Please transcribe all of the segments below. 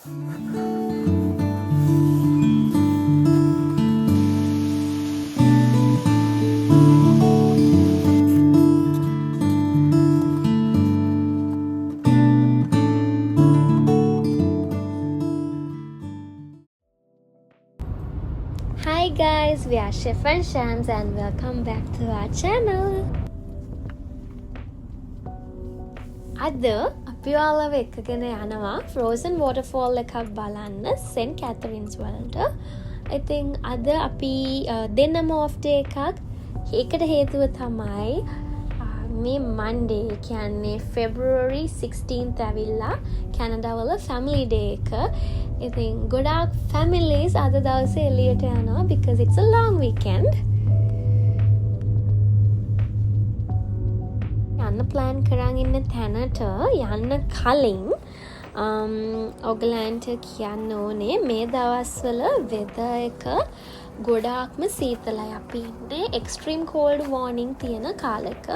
Hi guys, we are Chef and Shams and welcome back to our channel. අද අපි ඔයාලව එක්කගෙන යනවා frozen waterfall එකක් බලන්න St. Catharines වලට. ඉතින් අද අපි දෙන්නම off day එකක්. ඒකට හේතුව තමයි මේ Monday කියන්නේ February 16th ඇවිල්ලා කැනඩා වල family day එක. ඉතින් ගොඩාක් families අද දවසේ එළියට යනවා because it's a long weekend. යන්න ප්ලෑන් කරන් ඉන්න තැනට යන්න කලින් ඔයගලන්ට කියන්න ඕනේ මේ දවස්වල weather එක ගොඩාක්ම සීතලයි. අපි ඉන්නේ extreme cold warning තියෙන කාලෙක.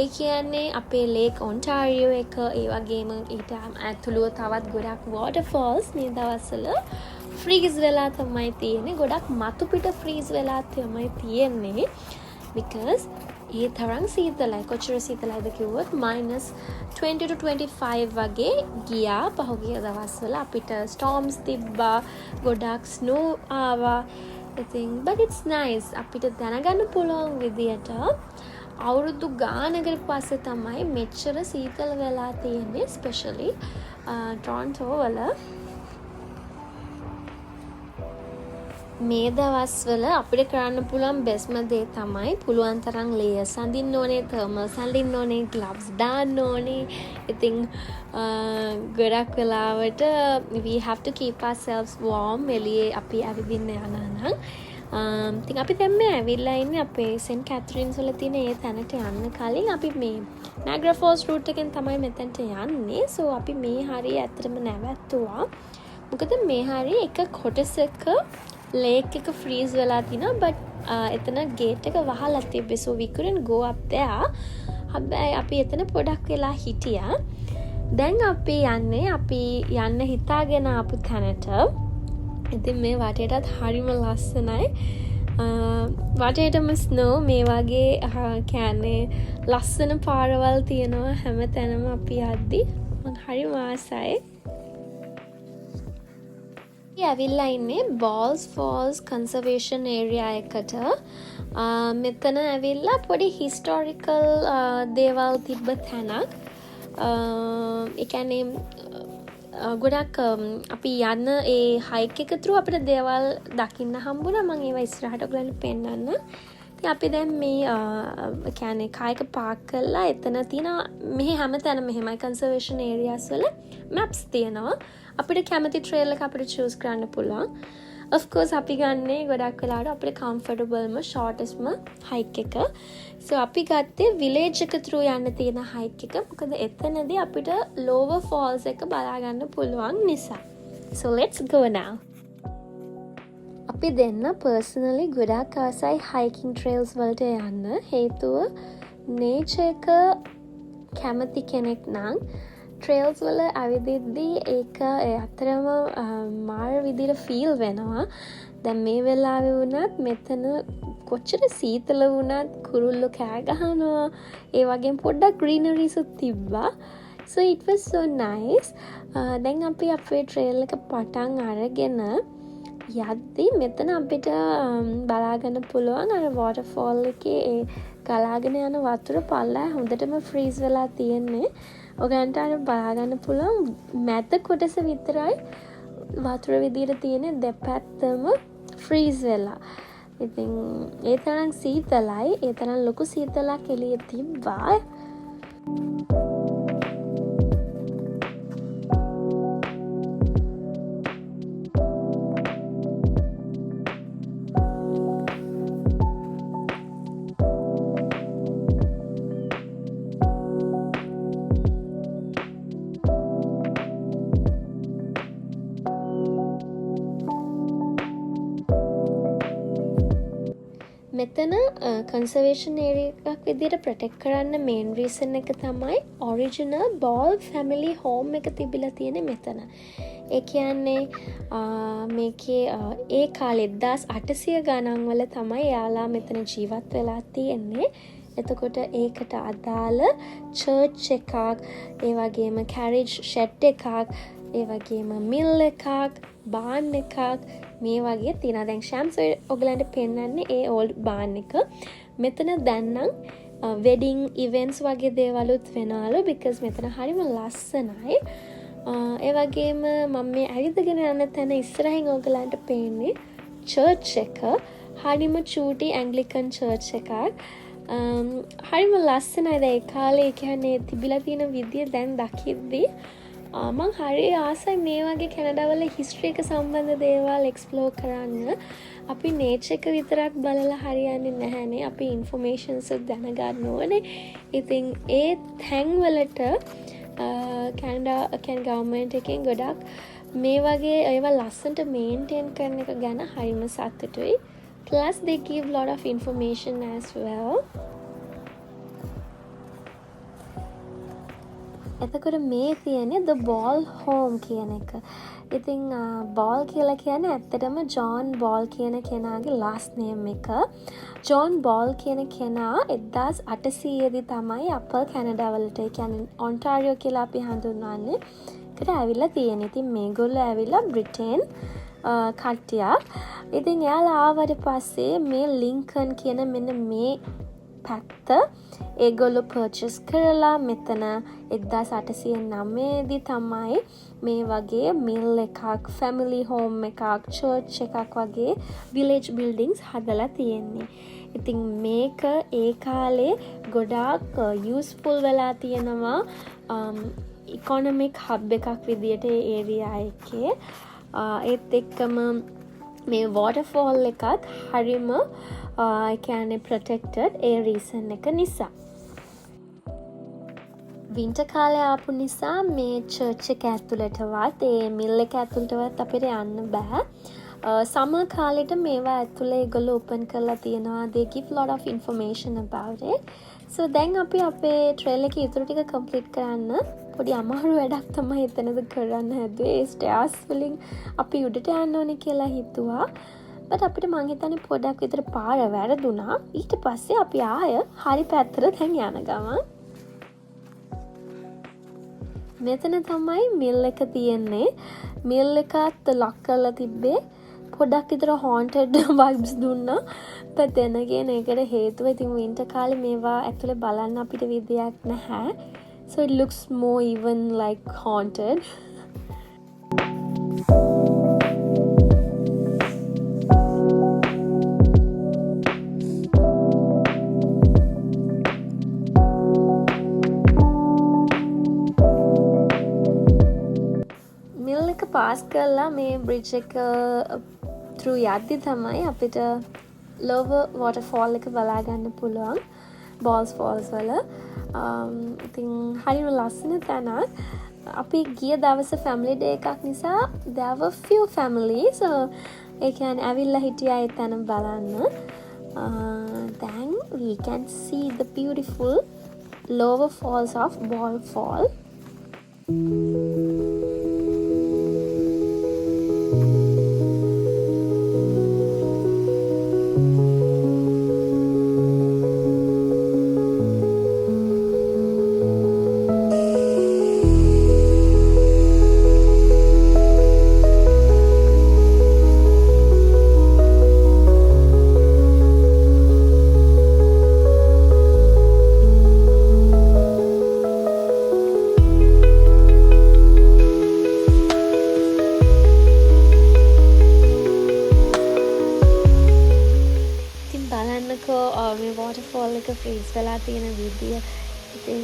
ඒ කියන්නේ අපේ Lake Ontario එක ඒ වගේම ඊට ඇතුළුව තවත් ගොඩක් waterfalls මේ දවස්වල freeze වෙලා තමයි තියෙන්නේ. ගොඩක් මතු පිට freeze වෙලා තමයි තියෙන්නේ because ඒ තරම් සීතලයි. කොච්චර සීතලයිද කිව්වොත් -20 to 25 වගේ ගියා පහුගිය දවස්වල. අපිට storms තිබ්බා, ගොඩක් snow ආවා. but it's nice. අපිට දැනගන්න පුළුවන් විදියට අවුරුදු ගානකට පස්සේ තමයි මෙච්චර සීතල වෙලා තියෙන්නේ, especially Toronto වල. මේ දවස්වල අපිට කරන්න පුළුවන් බෙස්ම දේ තමයි පුළුවන් තරම් layers අඳින්න ඕනේ, thermals අඳින්න ඕනේ, gloves දාන්න ඕනේ. ඉතින් ගොඩක් වෙලාවට we have to keep ourselves warm එළියේ අපි ඇවිදින්න යනවා නම්. ඉතින් අපි දැන් මේ ඇවිල්ලා ඉන්නේ අපේ St. Catharines වල තියෙන ඒ තැනට යන්න කලින් අපි මේ Niagara Falls route එකෙන් තමයි මෙතනට යන්නේ. so අපි මේ හරිය ඇත්තටම නැවැත්තුවා. මොකද මේ හරිය එක කොටසක lake එක freeze වෙලා තිනවා but එතන gate එක වහලා තිබ්බේ so we couldn't go up there. හැබැයි අපි එතන පොඩක් වෙලා හිටියා. දැන් අපි යන්න හිතාගෙන ආපු තැනට. ඉතින් මේ වටේටත් හරිම ලස්සනයි. වටේටම snow මේ වගේ කියන්නේ ලස්සන පාරවල් තියෙනවා හැමතැනම අපි යද්දි. මම හරිම ආසයි. ඇවිල්ලා ඉන්නේ Balls Falls Conservation Area එකට. මෙතන ඇවිල්ලා පොඩි historical දේවල් තිබ්බ තැනක්. ඒ කියන්නේ ගොඩක් අපි යන ඒ hike එක through අපිට දේවල් දකින්න හම්බුණා. මම ඒවා ඉස්සරහට ඔයගලන්ට පෙන්නන්න. ඉතින් අපි දැන් මේ කියන්නේ කායක පාක් කරලා එතන තියෙන මෙහි හැමතැනම මෙහෙමයි conservation areas වල maps තියෙනවා. අපිට කැමති trail එක අපිට choose කරන්න පුළුවන්. of course අපි ගන්නේ ගොඩක් වෙලාවට අපිට comfortableම shortestම hike එක. so අපි ගත්තේ village එක through යන්න තියෙන hike එක. මොකද එතනදී අපිට lower falls එක බලා ගන්න පුළුවන් නිසා. so let's go now. අපි දෙන්න personally ගොඩක් ආසයි hiking trails වලට යන්න. හේතුව nature එක කැමති කෙනෙක් නම් trails වල ඇවිදිද්දී ඒක අතරම මාර විදිහට feel වෙනවා. දැන් මේ වෙලාවේ වුණත් මෙතන කොච්චර සීතල වුණත් කුරුල්ලෝ කෑ ගහනවා. ඒ වගේම පොඩ්ඩක් greeneries තිබ්බා. so it was so nice. දැන් අපි අපේ trail එක පටන් අරගෙන යද්දි මෙතන අපිට බලාගන්න පුළුවන් අර waterfall එකේ ඒ ගලාගෙන යන වතුර පල්ලෑ හොඳටම freeze වෙලා තියෙන්නේ. ඔයගන්ට අර බලාගන්න පුළුවන් මැද කොටස විතරයි වතුර විදියට තියෙන, දෙපැත්තම freeze වෙලා. ඉතින් ඒ තරම් සීතලයි, ඒ තරම් ලොකු සීතලක් එළියේ තිබ්බා. මෙතන කන්සර්වේෂන් ඒරියා එකක් විදිහට ප්‍රොටෙක්ට් කරන්න මේන් රීසන් එක තමයි ඔරිජිනල් බෝල් ෆැමිලි හෝම් එක තිබිලා තියෙන්නේ මෙතන. ඒ කියන්නේ මේකේ ඒ කාලේ 1800 ගණන් වල තමයි එයාලා මෙතන ජීවත් වෙලා තියෙන්නේ. එතකොට ඒකට අදාළ චර්ච් එකක්, ඒ වගේම කැරේජ් ෂෙඩ් එකක්, ඒ වගේම මිල් එකක්, බාන් එකක් මේ වගේ තියෙනවා. දැන් ෂැම්ස් ඔයගලන්ට පෙන්වන්නේ ඒ ඕල්ඩ් බාන් එක. මෙතන දැන් නම් වෙඩින් ඉවෙන්ට්ස් වගේ දේවලුත් වෙනවලු because මෙතන හරිම ලස්සනයි. ඒ වගේම මම මේ ඇවිදගෙන යන තැන ඉස්සරහින් ඔයගලන්ට පේන්නේ චර්ච් එක. හරිම චූටි ඇන්ග්ලිකන් චර්ච් එකක්. හරිම ලස්සනයි. ඒ කාලේ කියන්නේ තිබිලා තියෙන විදිය දැන් දකිද්දී මං හරි ආසයි මේ වගේ කැනඩාවල හිස්ටරි එක සම්බන්ධ දේවල් එක්ස්ප්ලෝර් කරන්න. අපි නේචර් එක විතරක් බලලා හරියන්නේ නැහැනේ. අපි ඉන්ෆර්මේෂන්ස් දැනගන්න ඕනේ. ඉතින් ඒ තැන්වලට කැනඩා ගවර්න්මන්ට් එකෙන් ගොඩක් මේ වගේ ඒවා ලස්සනට මේන්ටේන් කරන එක ගැන හරිම සතුටුයි. Plus they give lot of information as well. එතකොට මේ තියෙන්නේ The Ball Home කියන එක. ඉතින් බෝල් කියලා කියන්නේ ඇත්තටම ජෝන් බෝල් කියන කෙනාගේ last name එක. ජෝන් බෝල් කියන කෙනා 1800 දී තමයි අපර් කැනඩා වලට, ඒ කියන්නේ ඔන්ටාරියෝ කියලා අපි හඳුන්වන්නේ, ඒකට ඇවිල්ලා තියෙන්නේ. ඉතින් මේගොල්ලෝ ඇවිල්ලා බ්‍රිටන් කට්ටියක්. ඉතින් එයාලා ආවට පස්සේ මේ ලින්කන් කියන මෙන්න මේ පැත්ත ඒගොල්ලෝ පර්චස් කරලා මෙතන 1809 දී තමයි මේ වගේ මිල් එකක්, ෆැමිලි හෝම් එකක්, චර්ච් එකක් වගේ විලේජ් බිල්ඩින්ග්ස් හදලා තියෙන්නේ. ඉතින් මේක ඒ කාලේ ගොඩාක් යූස්ෆුල් වෙලා තියෙනවා ඉකොනොමික් හබ් එකක් විදියට ඒ ඒරියා එකේ. ඒත් එක්කම මේ වෝටර්ෆෝල් එකත් හරිම කියන්නේ ප්‍රොටෙක්ටඩ් ඒ රීසන් එක නිසා. වින්ටර් කාලේ ආපු නිසා මේ චර්ච් එක ඇතුළටවත් ඒ මිල් එක ඇතුළටවත් අපිට යන්න බෑ. සමර් කාලෙට මේවා ඇතුළේ ඒගොල්ලෝ ඕපන් කරලා තියෙනවා. they give lot of information about it. so දැන් අපි අපේ ට්‍රේල් එකේ ඉතුරු ටික කම්ප්ලීට් කරන්න පොඩි අමාරු වැඩක් තමයි එතනද කරන්න හැදුවේ. ඒ ස්ටෑර්ස් වලින් අපි උඩට යන්න ඕනේ කියලා හිතුවා. but අපිට මං හිතන්නේ පොඩක් විතර පාර වැරදුනා. ඊට පස්සේ අපි ආය හරි පැත්තට දැන් යන ගමන් මෙතන තමයි මිල් එක තියෙන්නේ. මිල් එකත් ලොක් කරලා තිබ්බේ. පොඩක් විතර haunted vibes දුන්නා. but then again ඒකට හේතුව ඉතින් වින්ටර් කාලේ මේවා ඇතුලේ බලන්න අපිට විදියක් නැහැ. so it looks more even like haunted. Pass කරලා මේ බ්‍රිජ් එක through යද්දි තමයි අපිට lower waterfall එක බලා ගන්න පුළුවන් Balls Falls වල. ඉතින් හරිම ලස්සන තැනක්. අපි ගිය දවසේ family day එකක් නිසා there were few families. ඒ කියන්නේ ඇවිල්ලා හිටියා ඒ තැන බලන්න. Then we can see the beautiful lower falls of Ball Fall. මේ වෝටර්ෆෝල් එක ෆ්‍රීස් වෙලා තියෙන විදිය ඉතින්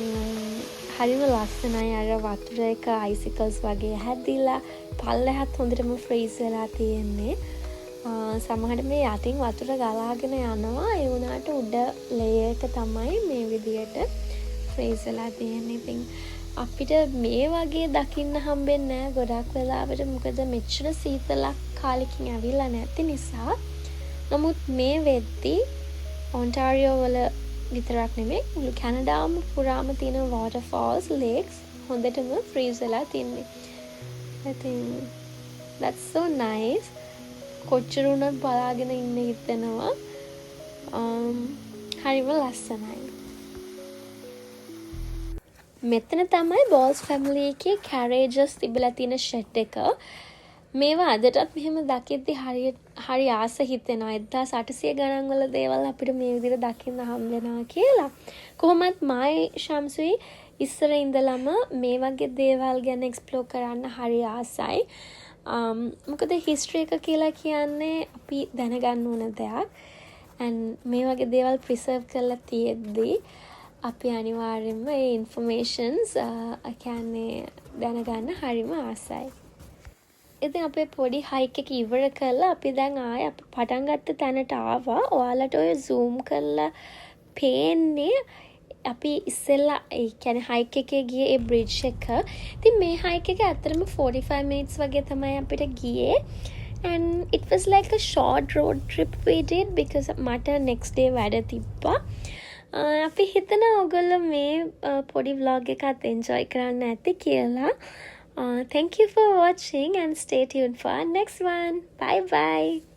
හරිම ලස්සනයි. අර වතුර එක අයිසිකල්ස් වගේ හැදිලා පල්ලෙහාත් හොඳටම ෆ්‍රීස් වෙලා තියෙන්නේ. සමහරට මේ යටින් වතුර ගලාගෙන යනවා. ඒ වුණාට උඩ ලේයර් එක තමයි මේ විදියට ෆ්‍රීස් වෙලා තියෙන්නේ. ඉතින් අපිට මේ වගේ දකින්න හම්බෙන්නේ නැහැ ගොඩක් වෙලාවට. මොකද මෙච්චර සීතලක් කාලෙකින් ඇවිල්ලා නැති නිසා. නමුත් මේ වෙද්දී ඔන්ටාරියෝ වල විතරක් නෙමෙයි මුළු කැනඩාවම පුරාම තියෙන වෝටර්ෆෝල්ස් ලේක්ස් හොඳටම ෆ්‍රීස් වෙලා තින්නේ. I think that's so nice. කොච්චර වුණත් බලාගෙන ඉන්න හිතෙනවා. හරිම ලස්සනයි. මෙතන තමයි බෝල්ස් ෆැමිලි එකේ කැරේජස් තිබිලා තියෙන ෂෙඩ් එක. මේවා අදටත් මෙහෙම දකිද්දි හරි ආස හිතෙනවා. 1800 ගණන් වල දේවල් අපිට මේ විදිහට දකින්න හම්බ වෙනවා කියලා. කොහොමත් මායි ශම්සුයි ඉස්සර ඉඳලම මේ වගේ දේවල් ගැන එක්ස්ප්ලෝර් කරන්න හරි ආසයි. මොකද හිස්ටරි එක කියලා කියන්නේ අපි දැනගන්න ඕන දෙයක්. and මේ වගේ දේවල් ප්‍රිසර්ව් කරලා තියෙද්දි අපි අනිවාර්යෙන්ම මේ ඉන්ෆර්මේෂන්ස් කියන්නේ දැනගන්න හරිම ආසයි. ඉතින් අපේ පොඩි හයික් එක ඉවර කරලා අපි දැන් ආයේ අපි පටන් ගත්ත තැනට ආවා. ඔයාලට ඔය zoom කරලා පේන්නේ අපි ඉස්සෙල්ලා ඒ කියන්නේ හයික් එකේ ගියේ ඒ බ්‍රිජ් එක. ඉතින් මේ හයික් එක ඇත්තටම 45 minutes වගේ තමයි අපිට ගියේ. and it was like a short road trip we did because මට next day වැඩ තිබ්බා. අපි හිතනවා ඔයගොල්ලෝ මේ පොඩි vlog එකත් enjoy කරන්න ඇති කියලා. Thank you for watching and stay tuned for our next one. Bye bye.